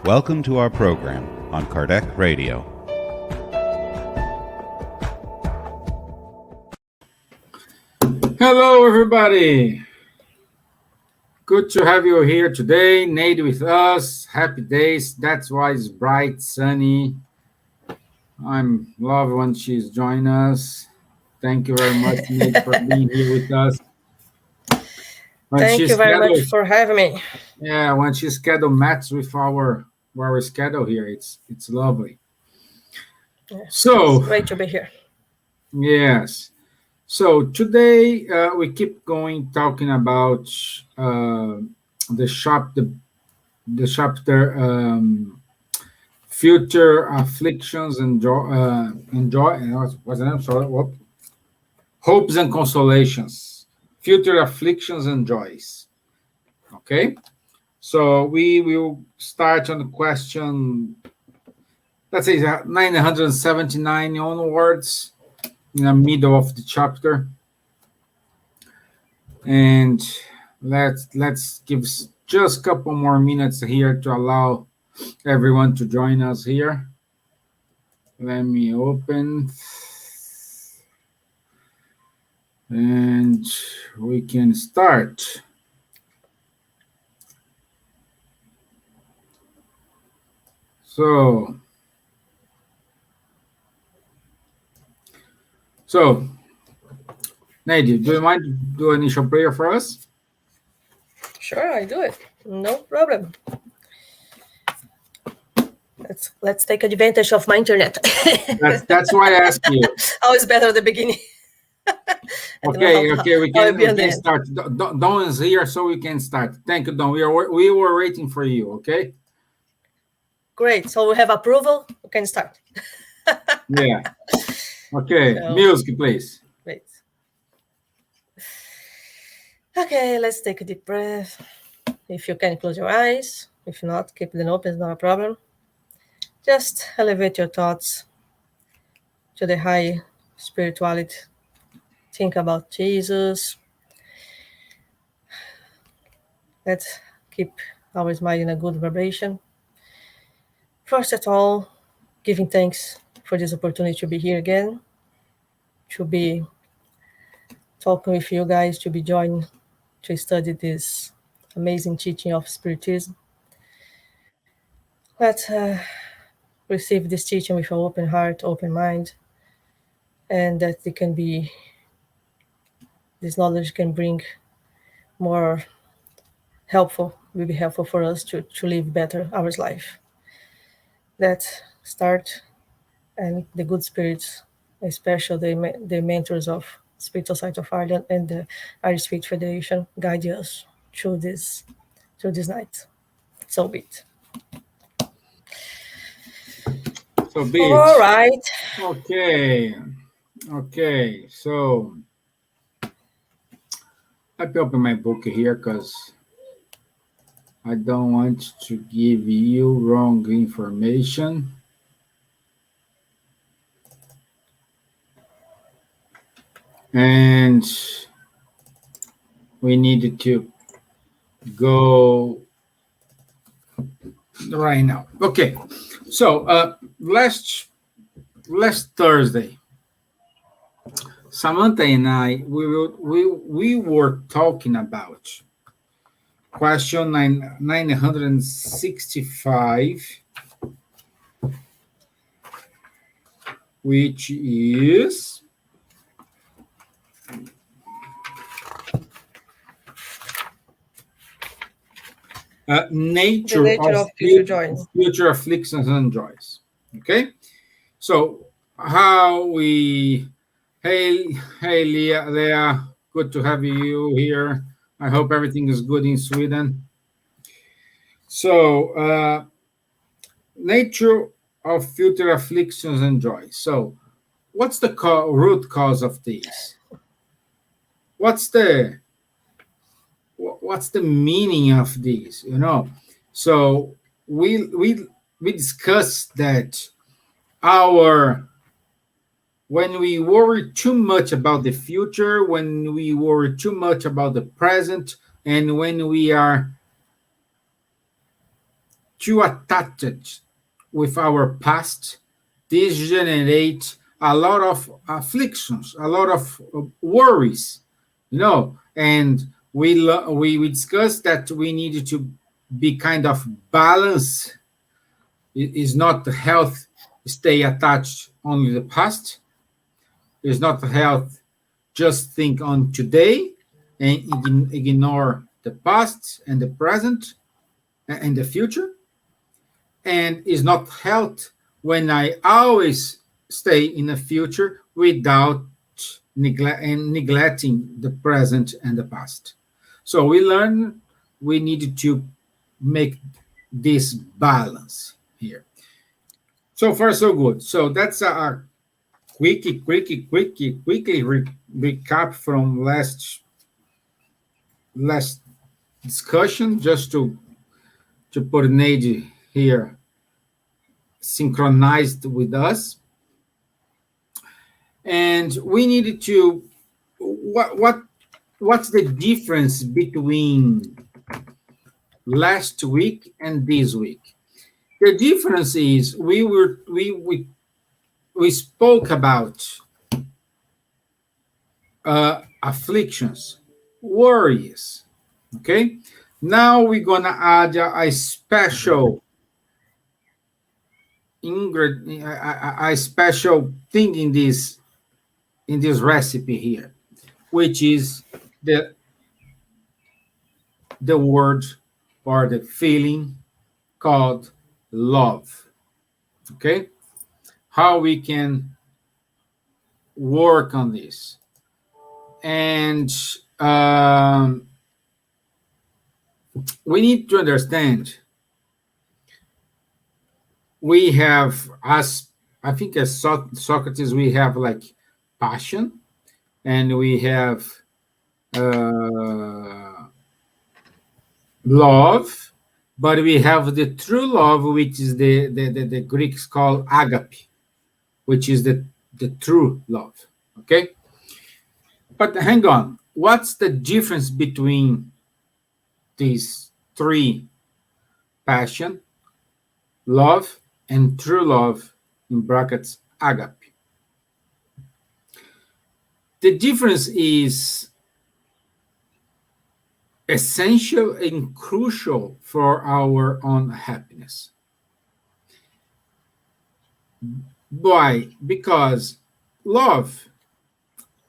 Welcome to our program on Kardec Radio. Hello, everybody. Good to have you here today. Neide with us. Happy days. That's why it's bright, sunny. I'm love when she's joining us. Thank you very much, Neide, for being here with us. Thank you very much for having me. Yeah, when she schedule matches with our schedule here, it's lovely. Yes, So it's great to be here. Yes. So today we keep going talking about the chapter future afflictions and what's the name? Sorry, what? Hopes and consolations, future afflictions and joys. Okay. So we will start on the question, let's say 979 onwards, in the middle of the chapter. And let's give just a couple more minutes here to allow everyone to join us here. Let me open. And we can start. So, Neide, do you mind to do an initial prayer for us? Sure, I do it. No problem. Let's take advantage of my internet. That's why I asked you. Always better at the beginning. Okay, we can start. Don is here, so we can start. Thank you, Don. We were waiting for you. Okay. Great. So we have approval. We can start. Yeah. Okay. So, music, please. Great. Okay, let's take a deep breath. If you can, close your eyes. If not, keep them open. It's not a problem. Just elevate your thoughts to the high spirituality. Think about Jesus. Let's keep our mind in a good vibration. First of all, giving thanks for this opportunity to be here again, to be talking with you guys, to be joined to study this amazing teaching of Spiritism. Let's receive this teaching with an open heart, open mind, and that this knowledge can bring more will be helpful for us to live better our life. Let's start, and the good spirits, especially the mentors of Spiritual Society of Ireland and the Irish Spirit Federation, guide us through this night. So be it. So be it. All right. Okay. So let me open my book here because I don't want to give you wrong information. And we needed to go right now. Okay. So last Thursday, Samantha and I we were talking about question 965, which is nature of future afflictions and joys. Okay, so hey Leah, good to have you here. I hope everything is good in Sweden. So nature of future afflictions and joys. So what's the root cause of these? What's the meaning of these? So we discussed that when we worry too much about the future, when we worry too much about the present, and when we are too attached with our past, this generates a lot of afflictions, a lot of worries, and we discussed that we needed to be kind of balanced. It is not health stay attached only the past. It's not health just think on today and ignore the past and the present and the future. And it's not health when I always stay in the future without neglecting the present and the past. So we learn we need to make this balance here. So far, so good. So that's a quickly recap from last discussion, just to put Neide here synchronized with us. And we needed to what's the difference between last week and this week? The difference is we spoke about afflictions, worries. Okay, now we're gonna add a special a special thing in this recipe here, which is the word or the feeling called love. Okay, how we can work on this. And we need to understand we have, as I think as Socrates, we have like passion, and we have love, but we have the true love, which is the Greeks call agape, which is the true love. Okay, but hang on, what's the difference between these three: passion, love, and true love, in brackets agape? The difference is essential and crucial for our own happiness. Why? Because love,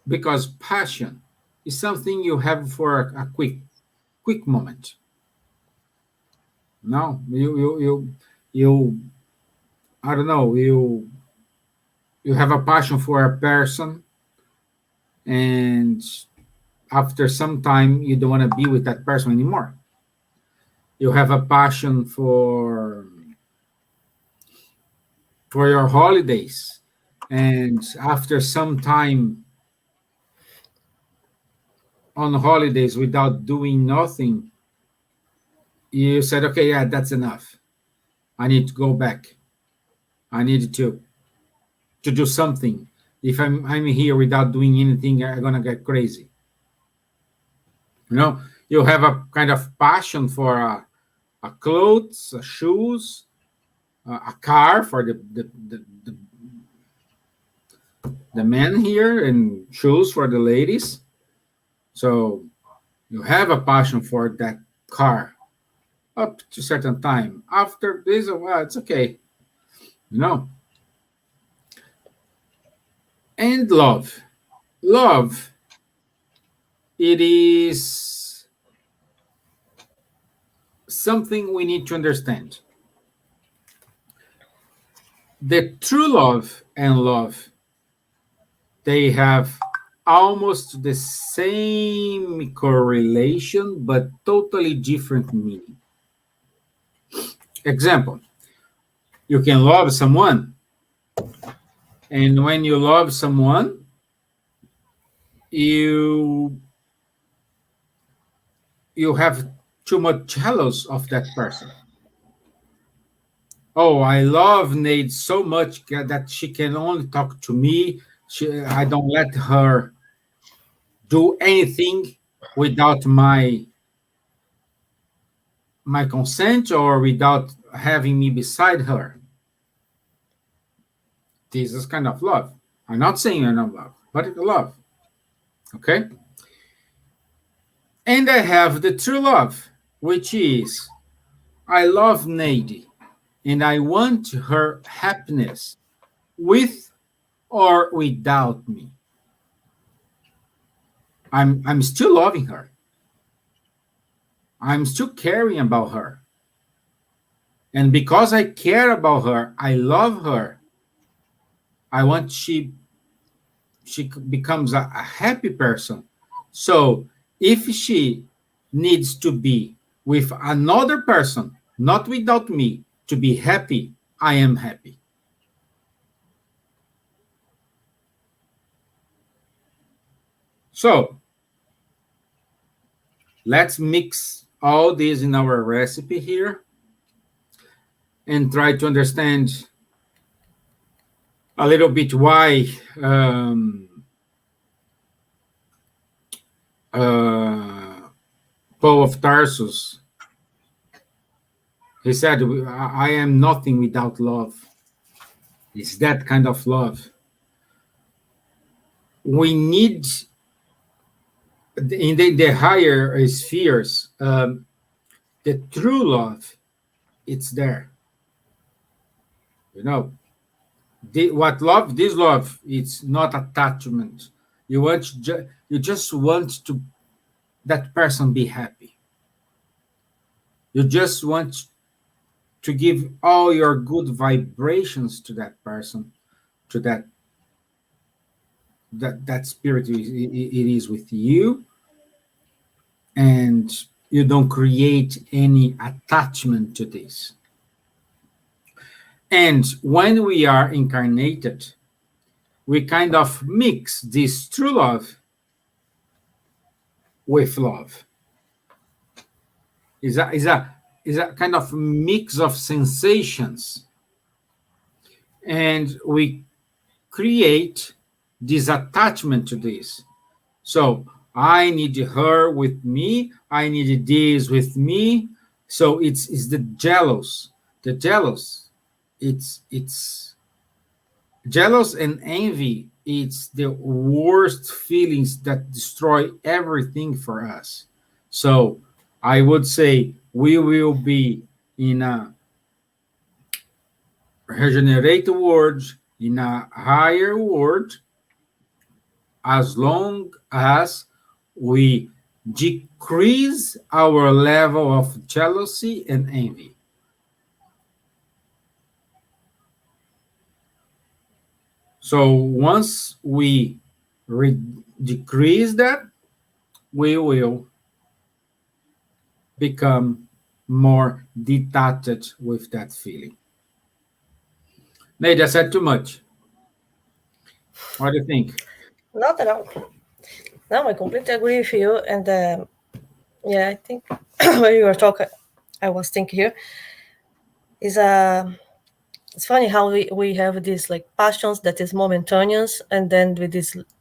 because passion is something you have for a quick moment. No, you I don't know, you have a passion for a person, and after some time you don't want to be with that person anymore. You have a passion for your holidays, and after some time on holidays without doing nothing, you said, okay, yeah, that's enough. I need to go back. I need to do something. If I'm here without doing anything, I'm gonna get crazy. You have a kind of passion for a clothes, shoes, a car for the men here, and shoes for the ladies. So you have a passion for that car up to a certain time. After this, well, it's okay. And love, it is something we need to understand. The true love and love, they have almost the same correlation, but totally different meaning. Example: you can love someone, and when you love someone, you have too much jealous of that person. Oh, I love Neide so much that she can only talk to me. I don't let her do anything without my consent, or without having me beside her. This is kind of love. I'm not saying you're not love, but it's love. Okay? And I have the true love, which is I love Neide and I want her happiness with or without me. I'm still loving her. I'm still caring about her. And because I care about her, I love her. I want she becomes a happy person. So if she needs to be with another person, not without me, to be happy, I am happy. So let's mix all this in our recipe here and try to understand a little bit why Paul of Tarsus, he said, I am nothing without love. It's that kind of love. We need, in the higher spheres, the true love, it's there. You know, this love, it's not attachment. You just want to that person be happy. You just want to give all your good vibrations to that person, to that spirit it is with you, and you don't create any attachment to this. And when we are incarnated, we kind of mix this true love with love. Is a kind of mix of sensations, and we create this attachment to this. So I need her with me, I need this with me. So it's the jealous. It's jealous and envy. It's the worst feelings that destroy everything for us. So I would say we will be in a regenerated world, in a higher world, as long as we decrease our level of jealousy and envy. So once we decrease that, we will become more detached with that feeling. Neide, I said too much. What do you think? Not at all. No, I completely agree with you. And yeah, I think when you were talking, I was thinking here is it's funny how we have these like passions that is momentaneous, and then with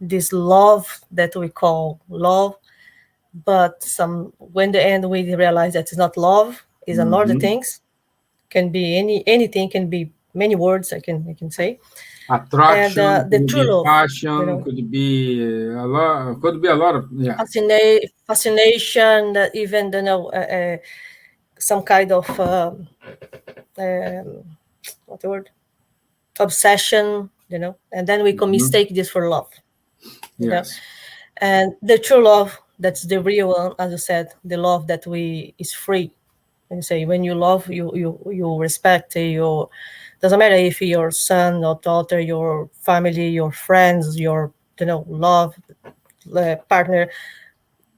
this love that we call love, but when the end we realize that it's not love, is another things. Can be anything, can be many words I can say. Attraction, And the true love, passion, could be a lot of fascination, even some kind of what the word, obsession, and then we can mistake this for love. Yes. And the true love, that's the real one, as you said, the love that is free. And say when you love, you respect, you doesn't matter if your son or daughter, your family, your friends, your love partner,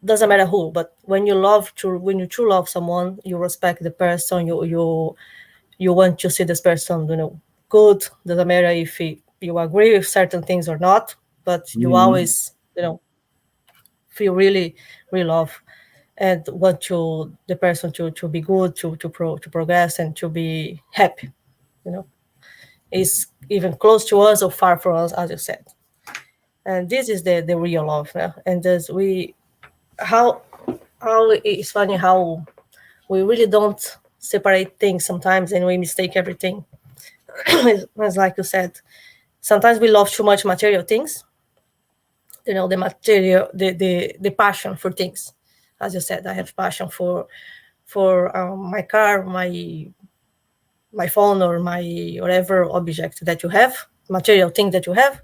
doesn't matter who. But when you true love someone, you respect the person, you want to see this person good. Doesn't matter if you agree with certain things or not, but you always feel really love and want the person to be good, to progress, and to be happy. Is even close to us or far from us, as you said. And this is the real love. And how it's funny how we really don't separate things sometimes, and we mistake everything. It's like you said, sometimes we love too much material things, the material, the passion for things. As you said, I have passion for my car, my phone, or my whatever object that you have, material thing that you have,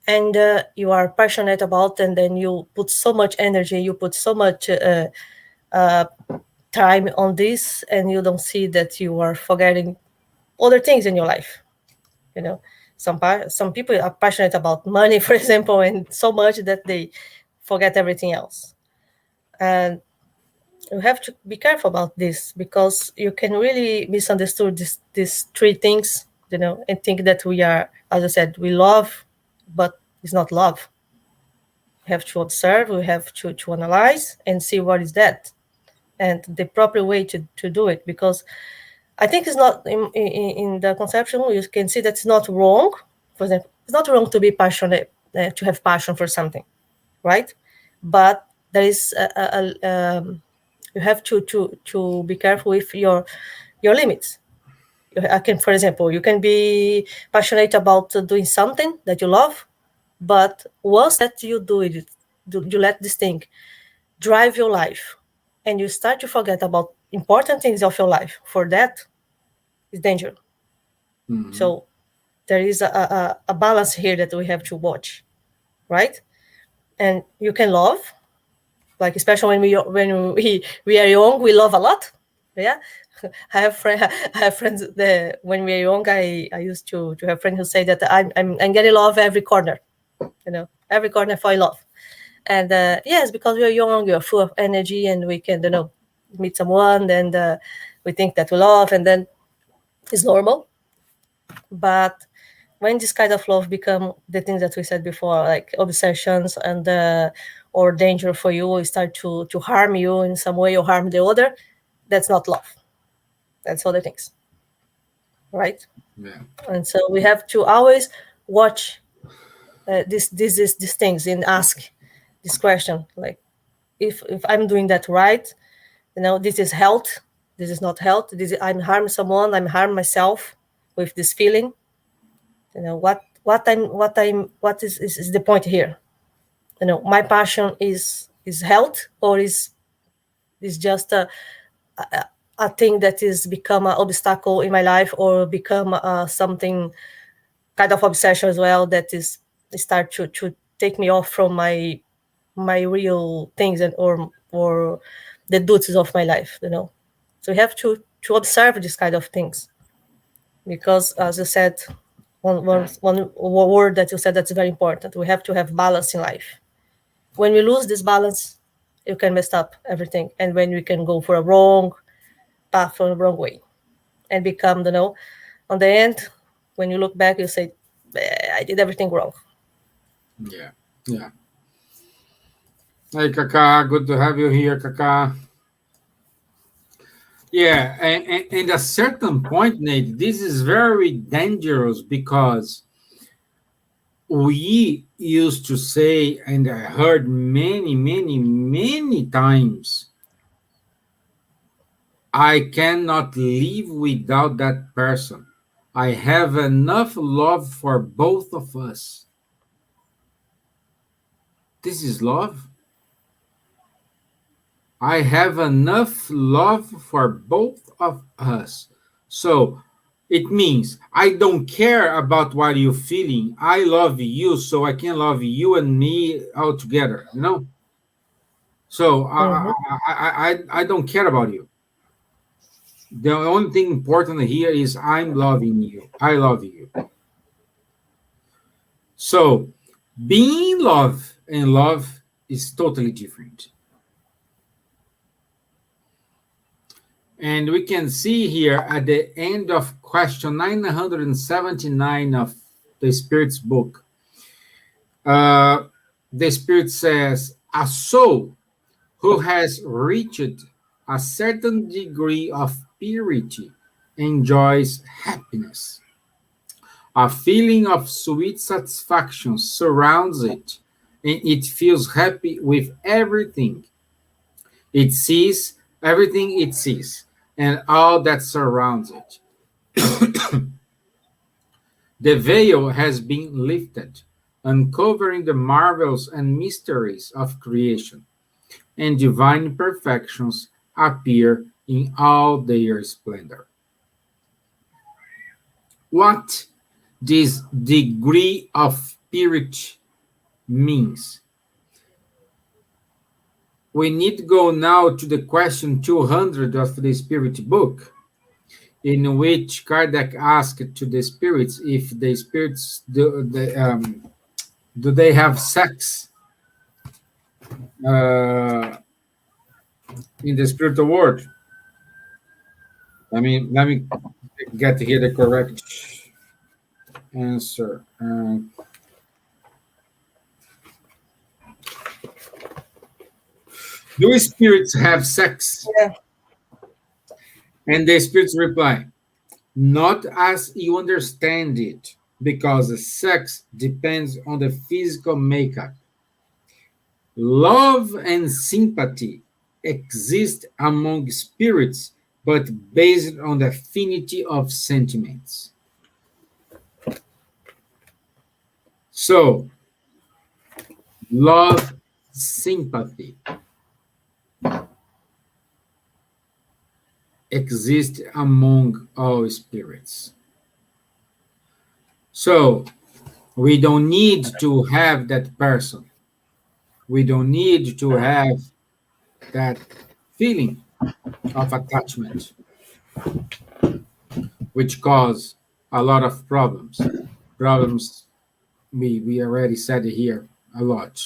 and you are passionate about, and then you put so much energy, you put so much time on this, and you don't see that you are forgetting other things in your life. Some people are passionate about money, for example, and so much that they forget everything else. And you have to be careful about this, because you can really misunderstand these three things, and think that we are, as I said, we love, but it's not love. We have to observe, we have to analyze and see what is that, and the proper way to do it. Because I think it's not in the conception, you can see that it's not wrong. For example, it's not wrong to be passionate, to have passion for something, right? But there is you have to be careful with your limits. For example, you can be passionate about doing something that you love, but once that you do it, you let this thing drive your life, and you start to forget about important things of your life. For that, is danger. Mm-hmm. So there is a balance here that we have to watch, right? And you can love, like especially when we are young, we love a lot. Yeah, I have friends that when we are young, I used to have friends who say that I'm getting love every corner, every corner I fall in love. And yes, because we are young, we are full of energy, and we can meet someone, and we think that we love, and then it's normal. But when this kind of love become the things that we said before, like obsessions and or danger for you, start to harm you in some way or harm the other, that's not love. That's other things, right? Yeah. And so we have to always watch these things and ask this question, like if I'm doing that right, this is health, this is not health, I'm harming someone, I'm harming myself with this feeling. What is the point here? My passion is health, or is just a thing that is become an obstacle in my life, or become something kind of obsession as well, that is start to take me off from my real things, and or the duties of my life. So we have to observe this kind of things, because as you said, one word that you said that's very important, we have to have balance in life. When we lose this balance, you can mess up everything, and when we can go for a wrong path, or a wrong way, and become, on the end, when you look back, you say, I did everything wrong. Yeah. Hey, Kaka, good to have you here, Kaka. Yeah, and at a certain point, Nate, this is very dangerous, because we used to say, and I heard many, many, many times, I cannot live without that person. I have enough love for both of us. This is love? I have enough love for both of us. So it means I don't care about what you're feeling. I love you, so I can love you and me all together, So I don't care about you. The only thing important here is I'm loving you. I love you. So being in love and love is totally different. And we can see here at the end of question 979 of the Spirit's book, the Spirit says, a soul who has reached a certain degree of purity enjoys happiness. A feeling of sweet satisfaction surrounds it, and it feels happy with everything. It sees everything it sees. and all that surrounds it. The veil has been lifted, uncovering the marvels and mysteries of creation, and divine perfections appear in all their splendor. What this degree of spirit means. We need to go now to the question 200 of the Spirit book, in which Kardec asked to the spirits if the spirits do they have sex in the spiritual world. Let me get here the correct answer. Do spirits have sex? Yeah. And the spirits reply, not as you understand it, because sex depends on the physical makeup. Love and sympathy exist among spirits, but based on the affinity of sentiments. So, love, sympathy exist among all spirits. So, we don't need to have that person. We don't need to have that feeling of attachment, which cause a lot of problems. Problems we already said here a lot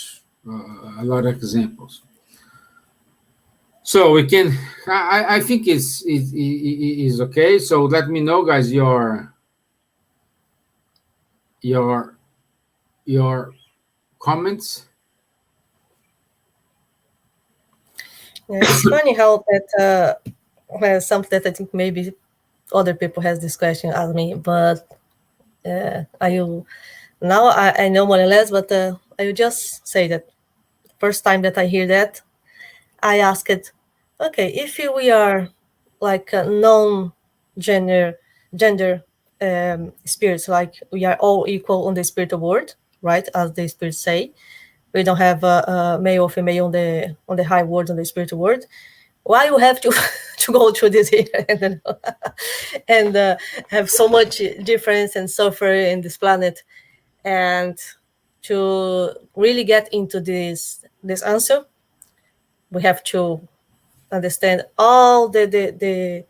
of examples. So we can, I think is okay. So let me know, guys, your comments. Yeah, it's funny how that something that I think maybe other people has this question as me, but I know more or less, but I will just say that first time that I hear that, I asked, okay, if we are like a non-gender spirits, like we are all equal on the spiritual world, right? As the spirits say, we don't have a male or female on the high world, on the spiritual world. Why you have to to go through this here and have so much difference and suffer in this planet, and to really get into this answer, we have to understand all the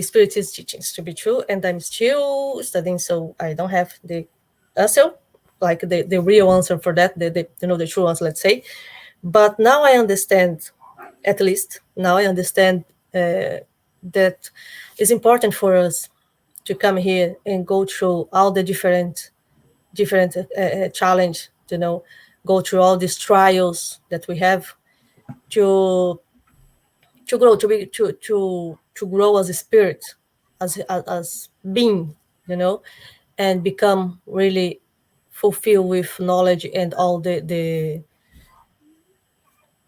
Spiritist teachings to be true. And I'm still studying, so I don't have the answer, like the real answer for that, the true answer, let's say. But now I understand, at least now I understand that it's important for us to come here and go through all the different challenge, go through all these trials that we have to grow, to grow as a spirit, as being, and become really fulfilled with knowledge and all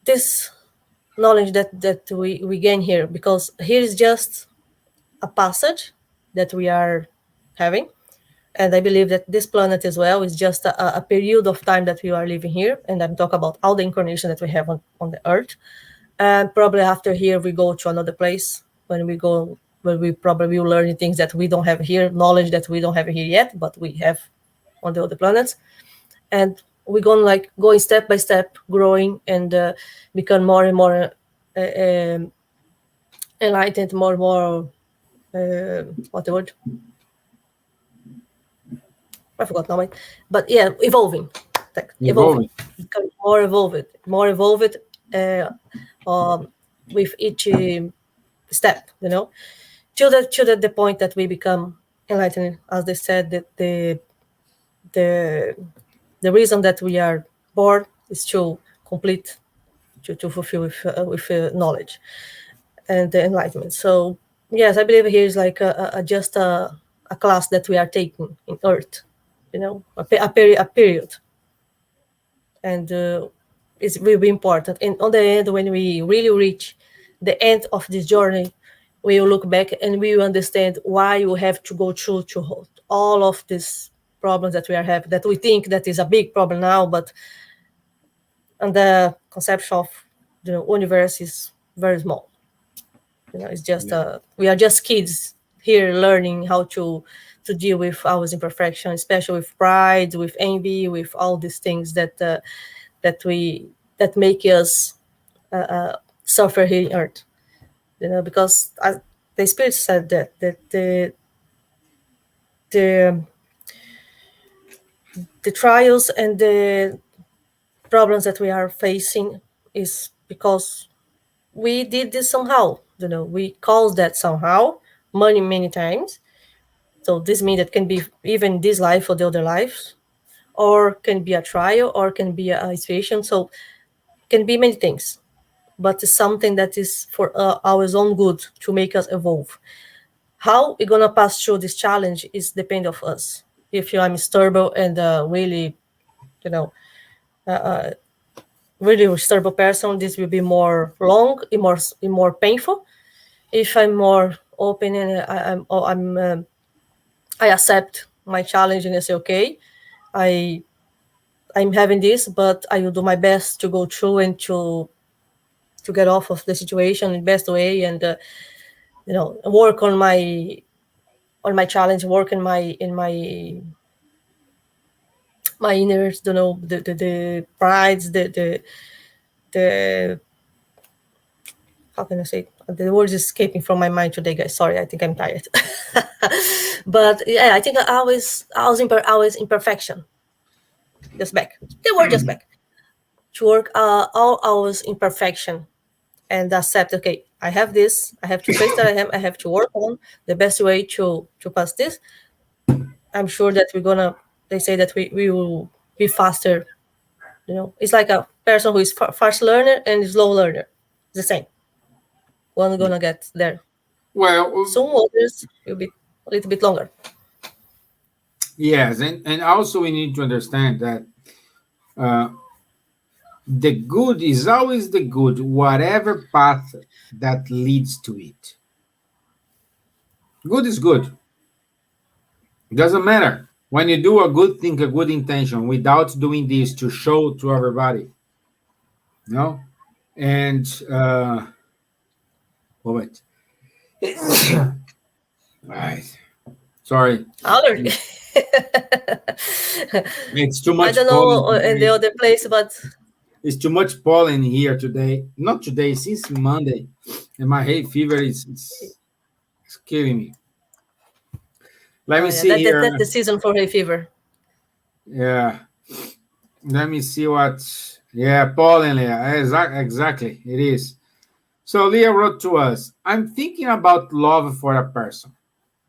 this knowledge that we gain here, because here is just a passage that we are having. And I believe that this planet as well is just a period of time that we are living here. And I'm talking about all the incarnation that we have on the earth. And probably after here, we go to another place when we probably will learn things that we don't have here, knowledge that we don't have here yet, but we have on the other planets. And we're going step by step, growing and become more and more enlightened, more and more, what the word? I forgot now, but yeah, evolving. Become more evolved with each step, till the point that we become enlightened. As they said, that the reason that we are born is to complete, to fulfill with knowledge and the enlightenment. So yes, I believe here is like just a class that we are taking in Earth, a period, and it will be important. And on the end, when we really reach the end of this journey, we will look back and we will understand why we have to go through to all of these problems that we are having, that we think that is a big problem now, but and the conception of the universe is very small. It's just we are just kids here learning how to deal with our imperfection, especially with pride, with envy, with all these things that make us suffer here on earth. Because the Spirit said that the trials and the problems that we are facing is because we did this somehow. We caused that somehow many times. So this means that can be even this life or the other lives, or can be a trial, or can be a situation. So can be many things, but it's something that is for our own good, to make us evolve. How we're gonna pass through this challenge is depend of us. If I'm stable and really, really stable person, this will be more long, more painful. If I'm more open and I accept my challenge and I say, okay, I'm having this, but I will do my best to go through and to get off of the situation in the best way, and work on my challenge, work in my inners, the prides, the how can I say it? The words escaping from my mind today, guys. Sorry, I think I'm tired. But yeah, I think I was imperfection. Just back. The word just back. To work all hours imperfection and accept, okay, I have this, I have to face that I have to work on the best way to pass this. I'm sure that they say that we will be faster. It's like a person who is fast learner and slow learner. It's the same. One gonna get there. Well, Some others will be a little bit longer. yes, and also we need to understand that the good is always the good, whatever path that leads to it. Good is good. It doesn't matter. When you do a good thing, a good intention, without doing this to show to everybody, and moment. Right. Sorry. Allergy. It's too much I don't pollen know in the today. other place, but It's too much pollen here today. Not today, since Monday. And my hay fever is it's killing me. Let me yeah, see here. that's the season for hay fever. Yeah. Let me see what. Yeah, pollen, Leah. Exactly. It is. So Leah wrote to us, I'm thinking about love for a person,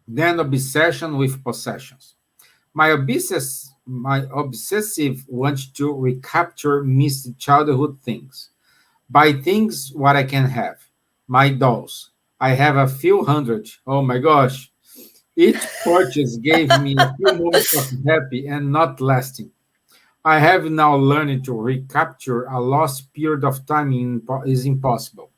then obsession with possessions. My obsessive wants to recapture missed childhood things. Buy things what I can have. My dolls. I have a few hundred. Oh my gosh. Each purchase gave me a few moments of happy and not lasting. I have now learned to recapture a lost period of time is impossible.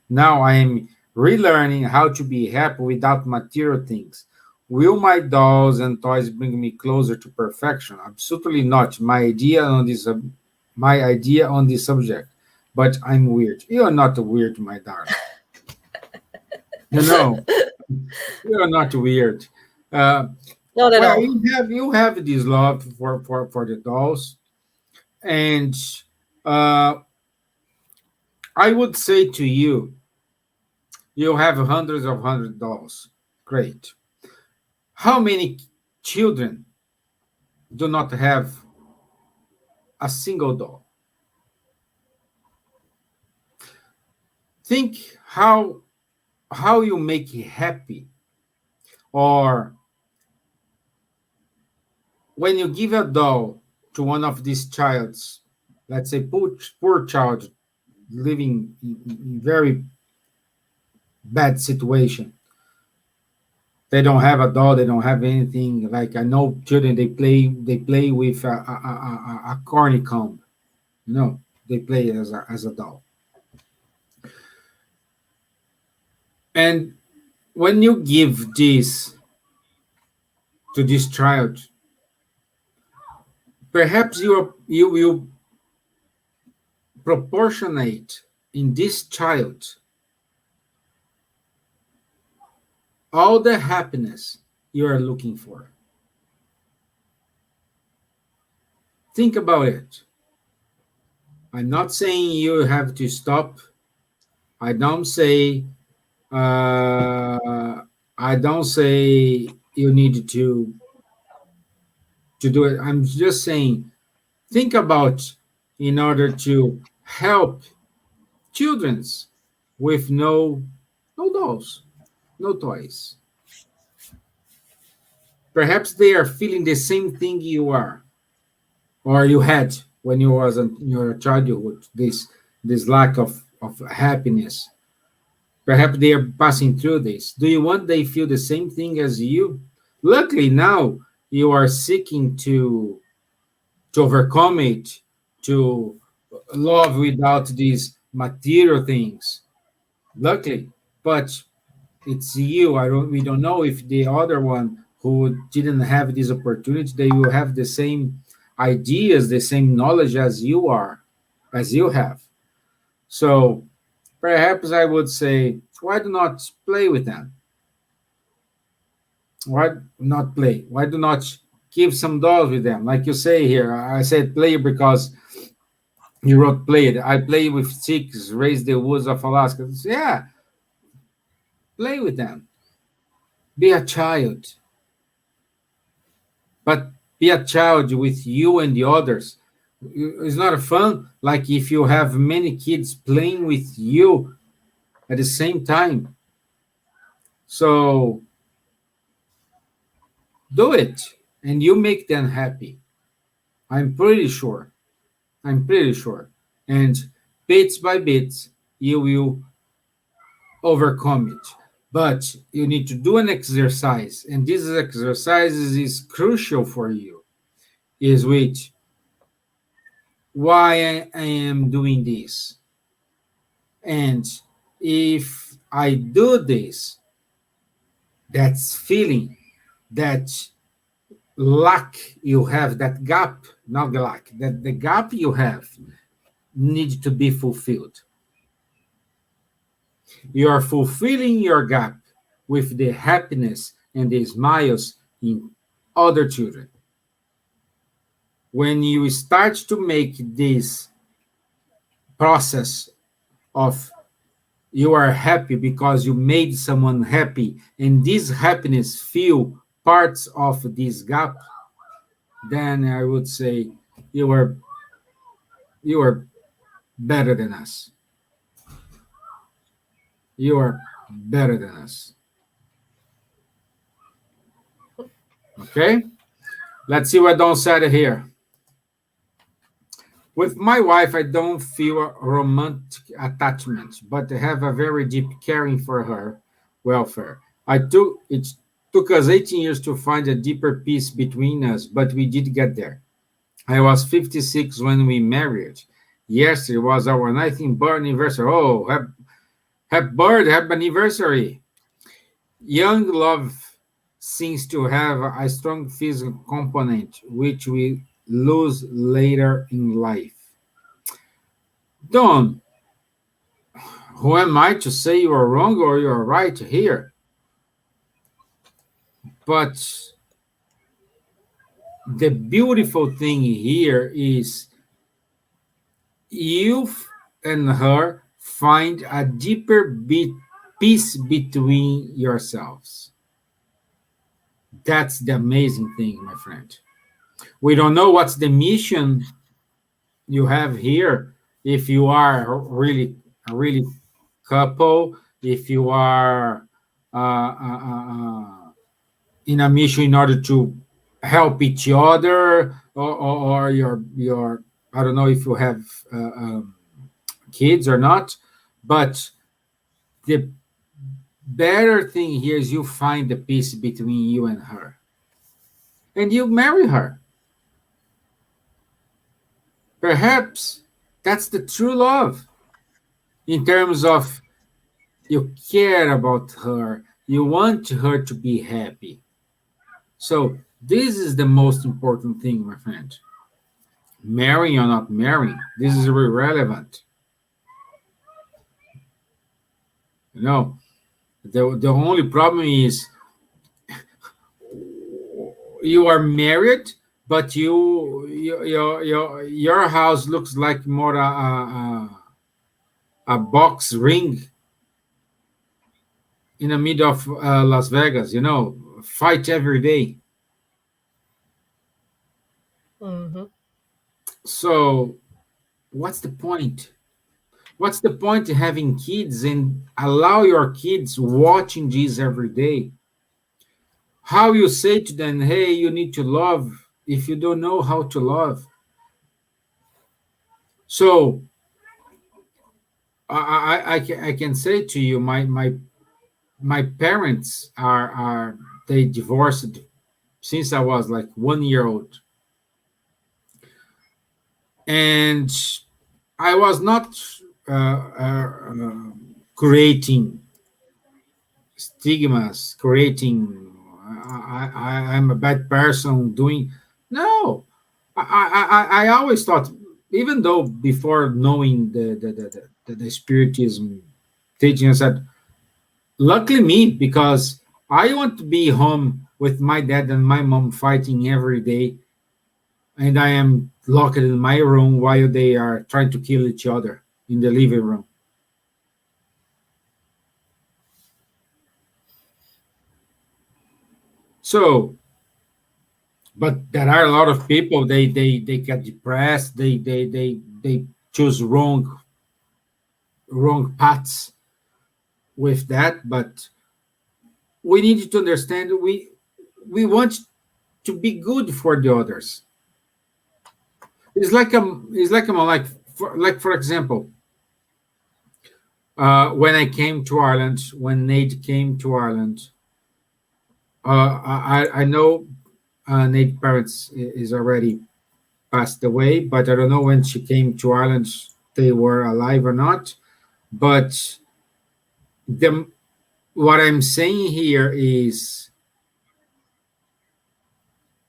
Now I am relearning how to be happy without material things. Will my dolls and toys bring me closer to perfection? Absolutely not. My idea on this subject. But I'm weird. You are not weird, my darling. You know, you are not weird. Uh, No, no, well, no. you have this love for the dolls, and uh, I would say to you, you have hundreds of hundred dolls. Great. How many children do not have a single doll? Think how you make it happy, or when you give a doll to one of these childs, let's say poor child living in very bad situation. They don't have a doll. They don't have anything. Like I know children, they play with a corny comb. They play as a doll. And when you give this to this child, perhaps you will proportionate in this child all the happiness you are looking for. Think about it. I'm not saying you have to stop. I don't say I don't say you need to do it. I'm just saying think about in order to help children's with no dolls, no toys. Perhaps they are feeling the same thing you are or you had when you was in your childhood, this lack of happiness. Perhaps they are passing through this. Do you want they feel the same thing as you? Luckily now you are seeking to overcome it, to love without these material things. Luckily, but it's you. We don't know if the other one who didn't have this opportunity, they will have the same ideas, the same knowledge as you are, as you have. So perhaps I would say, why do not play with them? Why not play? Why do not give some dolls with them? Like you say here, I said play because you wrote play it. I play with sticks, raise the woods of Alaska. Yeah, play with them. Be a child, but be a child with you and the others. It's not fun like if you have many kids playing with you at the same time. So do it and you make them happy. I'm pretty sure. I'm pretty sure. And bits by bits, you will overcome it. But you need to do an exercise, and this exercise is crucial for you. Is which why I am doing this, and if I do this, that's feeling, that lack you have, that gap, not the lack, that the gap you have needs to be fulfilled. You are fulfilling your gap with the happiness and the smiles in other children. When you start to make this process of you are happy because you made someone happy, and this happiness feel parts of this gap, then I would say you are better than us. You are better than us. Okay? Let's see what Don said here. With my wife, I don't feel a romantic attachment, but I have a very deep caring for her welfare. It took us 18 years to find a deeper peace between us, but we did get there. I was 56 when we married. Yesterday was our 19th birth anniversary. Oh, happy anniversary. Young love seems to have a strong physical component, which we lose later in life. Don, who am I to say you are wrong or you are right here? But the beautiful thing here is you and her find a deeper peace between yourselves. That's the amazing thing, my friend. We don't know what's the mission you have here. If you are a really couple, if you are in a mission in order to help each other, or your I don't know if you have kids or not, but the better thing here is you find the peace between you and her, and you marry her. Perhaps that's the true love in terms of you care about her, You want her to be happy. So this is the most important thing, my friend. Marrying or not marrying, this is irrelevant. You know, the only problem is you are married, but your house looks like more a box ring in the middle of Las Vegas. Fight every day. Mm-hmm. So what's the point? What's the point of having kids and allow your kids watching this every day? How you say to them, hey, you need to love if you don't know how to love? So I can say to you, my parents are they divorced since I was like 1 year old, and I was not creating stigmas, creating I'm a bad person doing. No, I always thought, even though before knowing the spiritism teaching, I said, luckily me, because I want to be home with my dad and my mom fighting every day, and I am locked in my room while they are trying to kill each other in the living room. So, but there are a lot of people, they get depressed, they choose wrong paths with that. But we need to understand, we want to be good for the others. For example, when I came to Ireland, when Neide came to Ireland, I know Neide's parents is already passed away, but I don't know when she came to Ireland they were alive or not. But the what I'm saying here is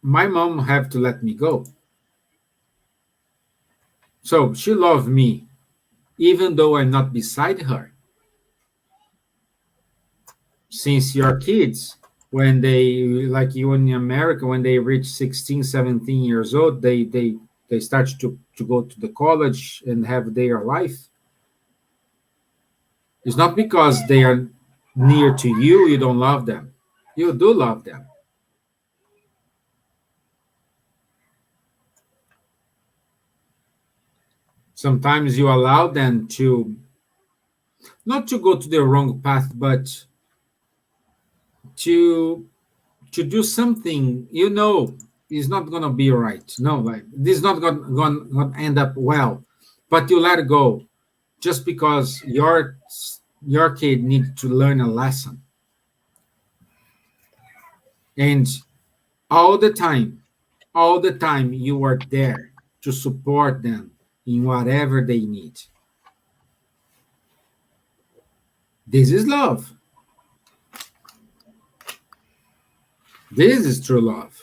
my mom have to let me go. So she loved me, even though I'm not beside her. Since your kids, when they, like you in America, when they reach 16, 17 years old, they start to go to the college and have their life. It's not because they are near to you, you don't love them. You do love them. Sometimes you allow them to not to go to the wrong path, but to do something is not going to be right. No, like this is not going to end up well. But you let it go just because your kid needs to learn a lesson. And all the time, you are there to support them in whatever they need. This is love. This is true love.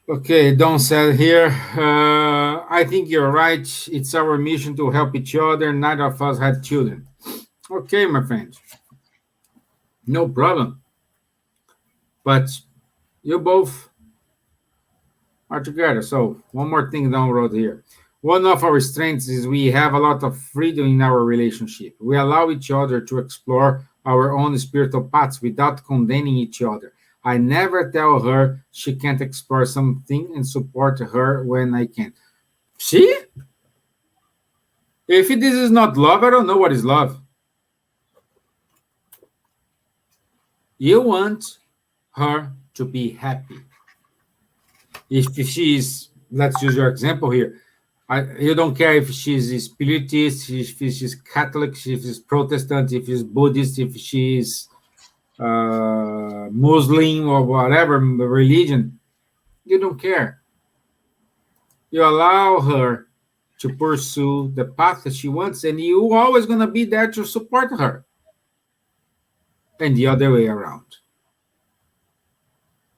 Okay, Don said here, I think you're right. It's our mission to help each other. Neither of us had children. Okay, my friend. No problem. But you both are together. So one more thing down the road here. One of our strengths is we have a lot of freedom in our relationship. We allow each other to explore our own spiritual paths without condemning each other. I never tell her she can't explore something and support her when I can. See? If this is not love, I don't know what is love. You want her to be happy. If she's, let's use your example here. You don't care if she's a Spiritist, if she's Catholic, if she's Protestant, if she's Buddhist, if she's Muslim or whatever religion. You don't care. You allow her to pursue the path that she wants, and you're always going to be there to support her. And the other way around.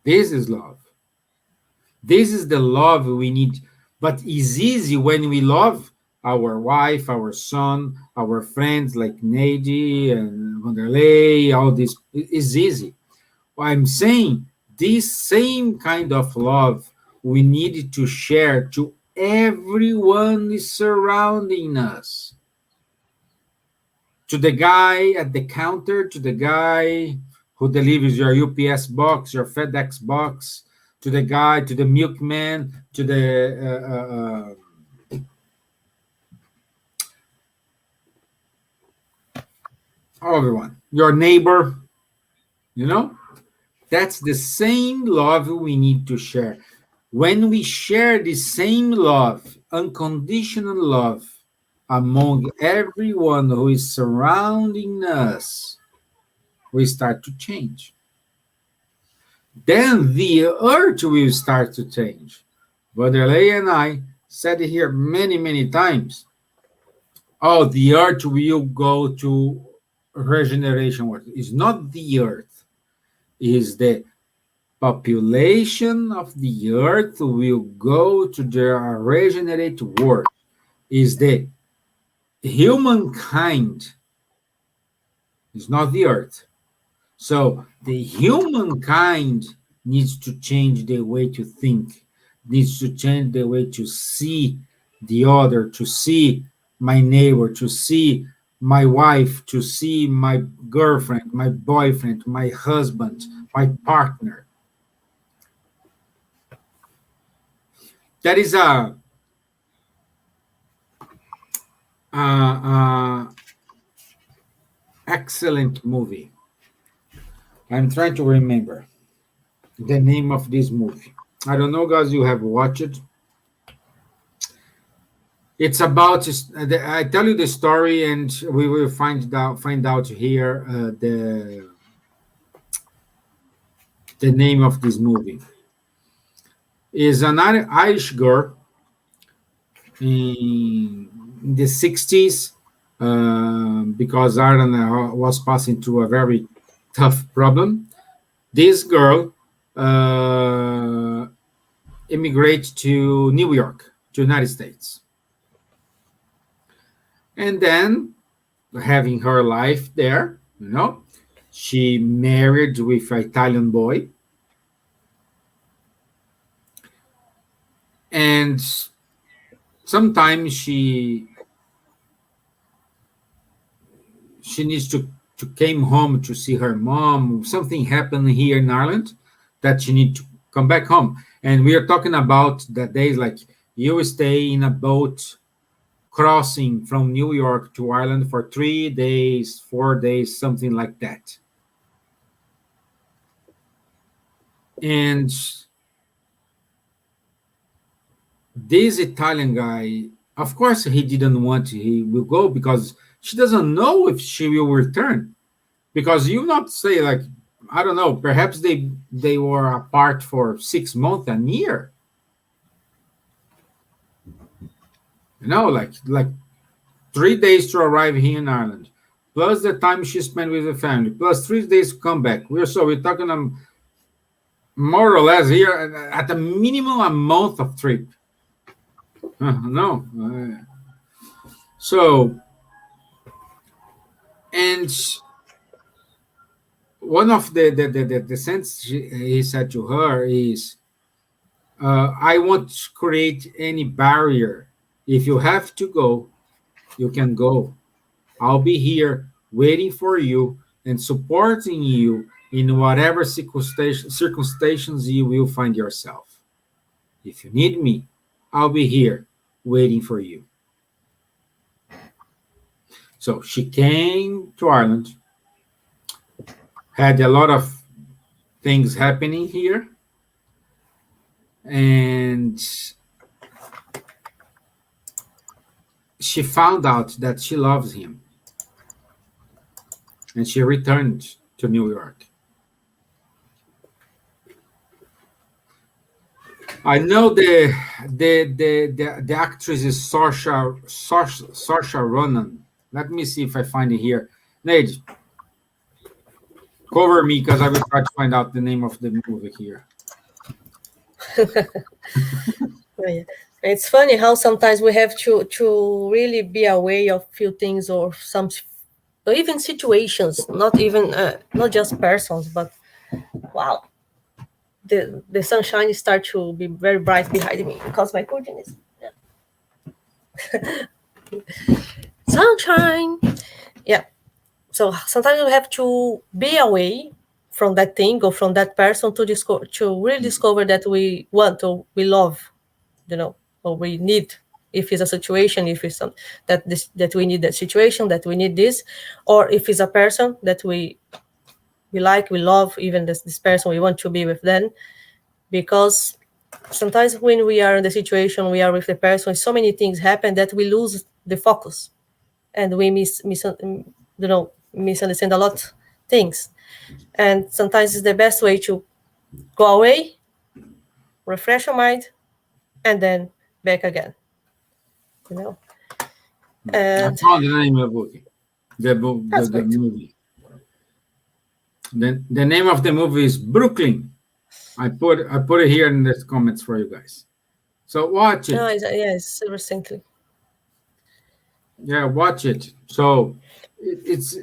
This is love. This is the love we need. But it's easy when we love our wife, our son, our friends like Neide and Vanderlei, all this. It's easy. I'm saying this same kind of love we need to share to everyone surrounding us. To the guy at the counter, to the guy who delivers your UPS box, your FedEx box, to the guy, to the milkman, to the everyone, your neighbor, that's the same love we need to share. When we share the same love, unconditional love, among everyone who is surrounding us, we start to change. Then the earth will start to change. Vanderlei and I said it here many, many times. Oh, the earth will go to regeneration work. It's not the earth. It's the population of the earth will go to the regenerate world. Is the humankind. It's not the earth. So the humankind needs to change the way to think, needs to change the way to see the other, to see my neighbor, to see my wife, to see my girlfriend, my boyfriend, my husband, my partner. That is a excellent movie. I'm trying to remember the name of this movie. I don't know, guys, you have watched it. It's about, I tell you the story, and we will find out here the name of this movie. Is an Irish girl in the 60s, because Ireland was passing through a very tough problem. This girl immigrates to New York, to the United States. And then, having her life there, she married with an Italian boy. And sometimes she needs to came home to see her mom. Something happened here in Ireland that she need to come back home. And we are talking about the days like you stay in a boat crossing from New York to Ireland for 3 days, 4 days, something like that. And this Italian guy, of course, he didn't want to. He will go because she doesn't know if she will return. Because you not say, like, I don't know, perhaps they were apart for 6 months, a year. Like 3 days to arrive here in Ireland, plus the time she spent with the family, plus 3 days to come back. We're talking more or less here at a minimum a month of trip. So, and one of the sense he said to her is, I won't create any barrier. If you have to go, you can go. I'll be here waiting for you and supporting you in whatever circumstances you will find yourself. If you need me, I'll be here waiting for you. So she came to Ireland, had a lot of things happening here, and she found out that she loves him. And she returned to New York. I know the actress is Saoirse Ronan. Let me see if I find it here. Neide, cover me because I will try to find out the name of the movie here. Oh, yeah. It's funny how sometimes we have to really be aware of few things or some, or even situations, not even not just persons, but wow, the sunshine start to be very bright behind me because my curtain is sunshine. Yeah. So sometimes we have to be away from that thing or from that person to discover, to really discover that we want or we love, or we need. If it's a situation, if it's some, that we need that situation, that we need this, or if it's a person that we like, we love, even this person, we want to be with them, because sometimes when we are in the situation, we are with the person, so many things happen that we lose the focus, and we misunderstand a lot of things. And sometimes it's the best way to go away, refresh your mind, and then back again. I And found the name of the movie. The great. movie. The name of the movie is Brooklyn. I put it here in the comments for you guys. So watch it. No, it's recently. Yeah, watch it. So it's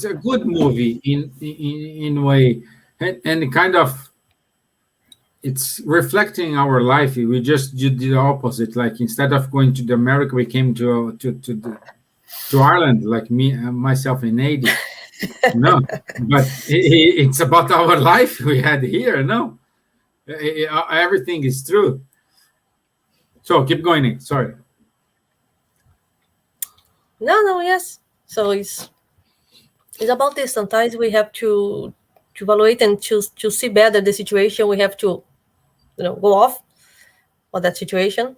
a good movie in a way, and kind of it's reflecting our life. We just did the opposite. Like instead of going to the America, we came to Ireland, like me, myself, and Neide. No, but it's about our life we had here. No, everything is true. So keep going, Nick. Sorry. No, yes. So it's about this. Sometimes we have to evaluate and to see better the situation. We have to, go off of that situation,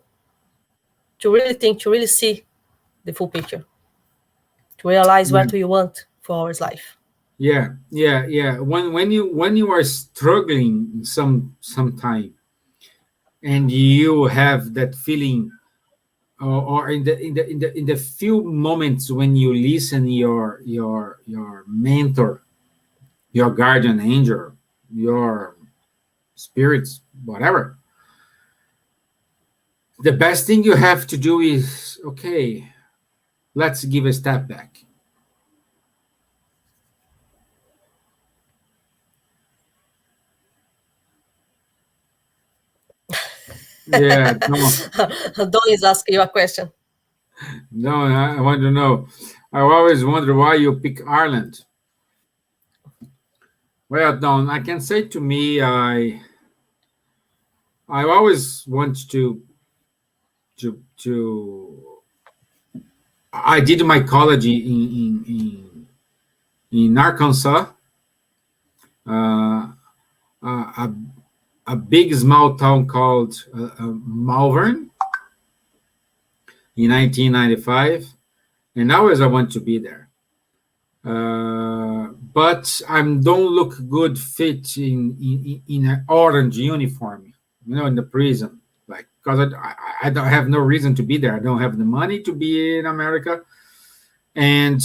to really think, to really see the full picture, to realize what we want for our life. Yeah. When you are struggling sometime, and you have that feeling, or in the few moments when you listen your mentor, your guardian angel, your spirits, whatever, the best thing you have to do is, okay, let's give a step back. Yeah, no, Don is asking you a question. no, I want to know. I always wonder why you pick Ireland. Well, Don, I can say to me, I always want to I did my college in Arkansas, a big small town called Malvern in 1995, and always I want to be there. But I don't look good fit in an orange uniform, in the prison. Like, because I don't have no reason to be there. I don't have the money to be in America, and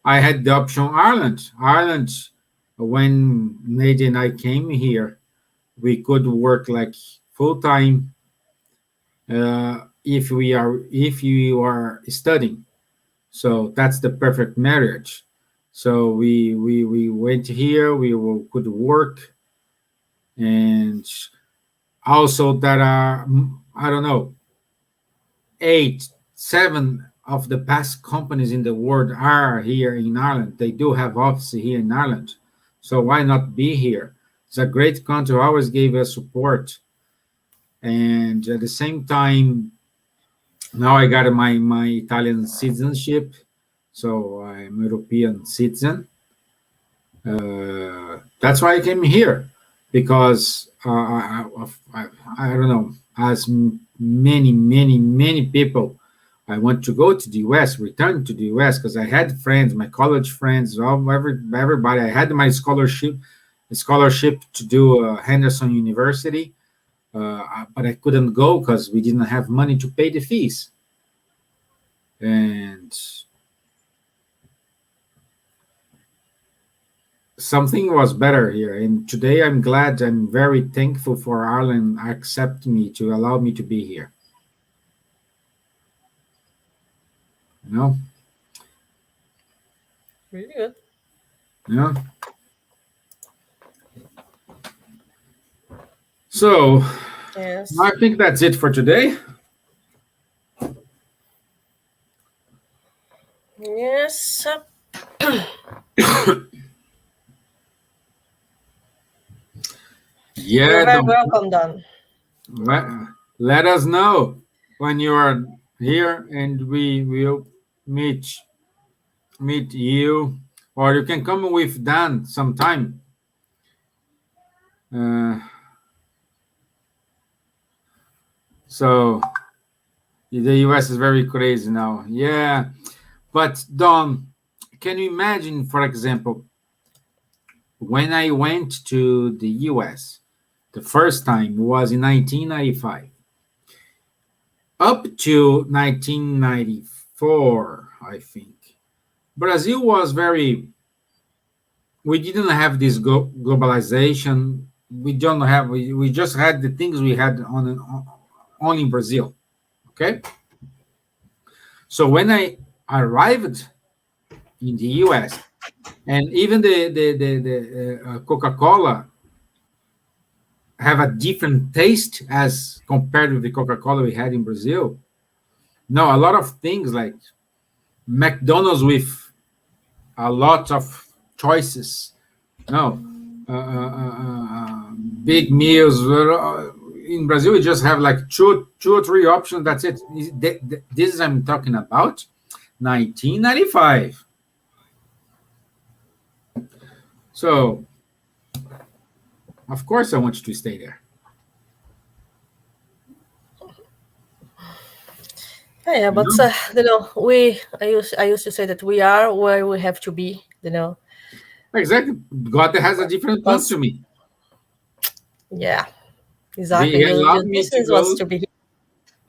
I had the option Ireland. Ireland, when Neide and I came here, we could work like full time if you are studying. So that's the perfect marriage. So we went here. Could work, and also that are, I don't know, 7 of the best companies in the world are here in Ireland. They do have offices here in Ireland. So why not be here? It's a great country. Always gave us support, and at the same time, now I got my Italian citizenship, so I'm European citizen. That's why I came here, because I don't know, as many people, I want to go to the U.S., return to the U.S., because I had friends, my college friends, everybody. I had my scholarship scholarship to do Henderson University, but I couldn't go because we didn't have money to pay the fees. And something was better here. And today I'm glad, I'm very thankful for Allan accepting me to allow me to be here. You know? Really good. Yeah. So, Yes. I think that's it for today. Yes. Yeah, You're very welcome, Don. let us know when you are here, and we will meet you, or you can come with Dan sometime. So the US is very crazy now. Yeah, but Don, can you imagine, for example, when I went to the US the first time was in 1995. Up to 1994, I think, Brazil was very, we didn't have this globalization. We don't have, we just had the things we had only in Brazil. Okay. So when I arrived in the US, and even the Coca-Cola have a different taste as compared with the Coca-Cola we had in Brazil. No, a lot of things like McDonald's with a lot of choices. No, big meals. In Brazil, we just have like two or three options. That's it. This is I'm talking about 1995. So, of course, I want you to stay there. Yeah, but you know, I used to say that we are where we have to be. You know. Exactly. God has a different plan to me. Yeah, exactly. He allowed me this is what's to be.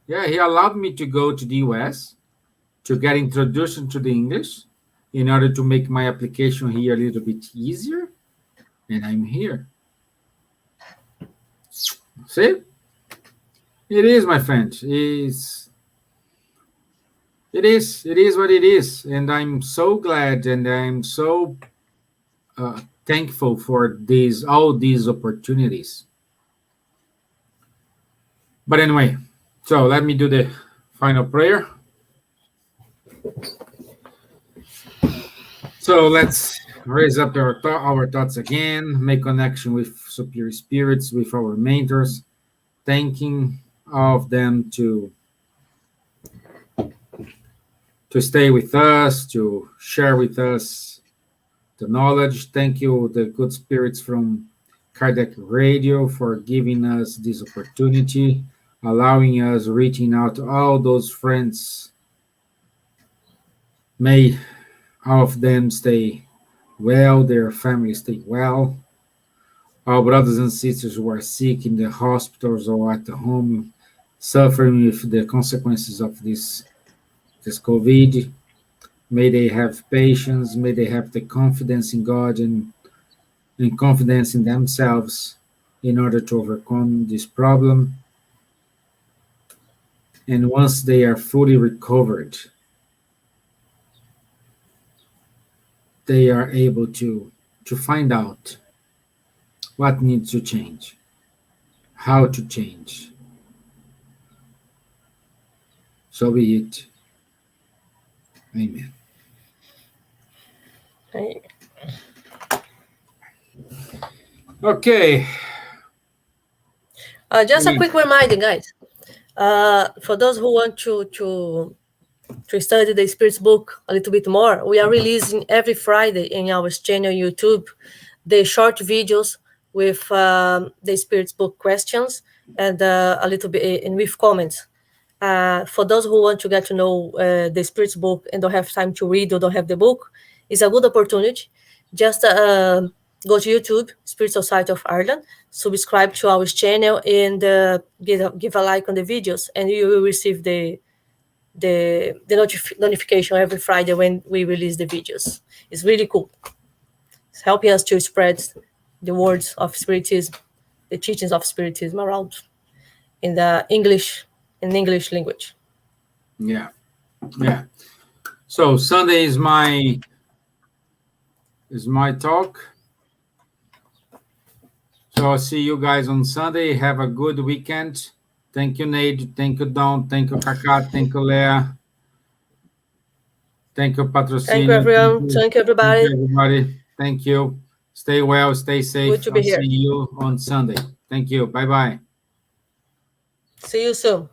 Yeah, he allowed me to go to the US to get introduced to the English in order to make my application here a little bit easier, and I'm here. See? It is, my friend. It is what it is, and I'm so glad, and I'm so thankful for all these opportunities. But anyway, so let me do the final prayer. So let's raise up our thoughts again, make connection with superior spirits, with our mentors, thanking all of them to stay with us, to share with us the knowledge. Thank you, the good spirits from Kardec Radio, for giving us this opportunity, allowing us reaching out to all those friends. May all of them stay well, their families stay well. Our brothers and sisters who are sick in the hospitals or at the home, suffering with the consequences of this COVID, may they have patience, may they have the confidence in God and confidence in themselves in order to overcome this problem. And once they are fully recovered, they are able to find out what needs to change, how to change. So be it. Amen. Okay. Just a quick reminder, guys. For those who want to study the Spirit's book a little bit more, we are releasing every Friday in our channel YouTube the short videos with the Spirit's book questions and a little bit and with comments. For those who want to get to know the Spirit's book and don't have time to read or don't have the book, it's a good opportunity. Just go to YouTube, Spirit Society of Ireland, subscribe to our channel, and give a like on the videos, and you will receive the notification every Friday when we release the videos. It's really cool. It's helping us to spread the words of Spiritism, the teachings of Spiritism around in the English language. Yeah. So Sunday is my talk. So I'll see you guys on Sunday. Have a good weekend. Thank you, Neide. Thank you, Don. Thank you, Kaká. Thank you, Leah. Thank you, Patrocinio. Thank you, everyone. Thank you, everybody. Thank you, everybody. Thank you. Stay well. Stay safe. Good to be here. See you on Sunday. Thank you. Bye-bye. See you soon.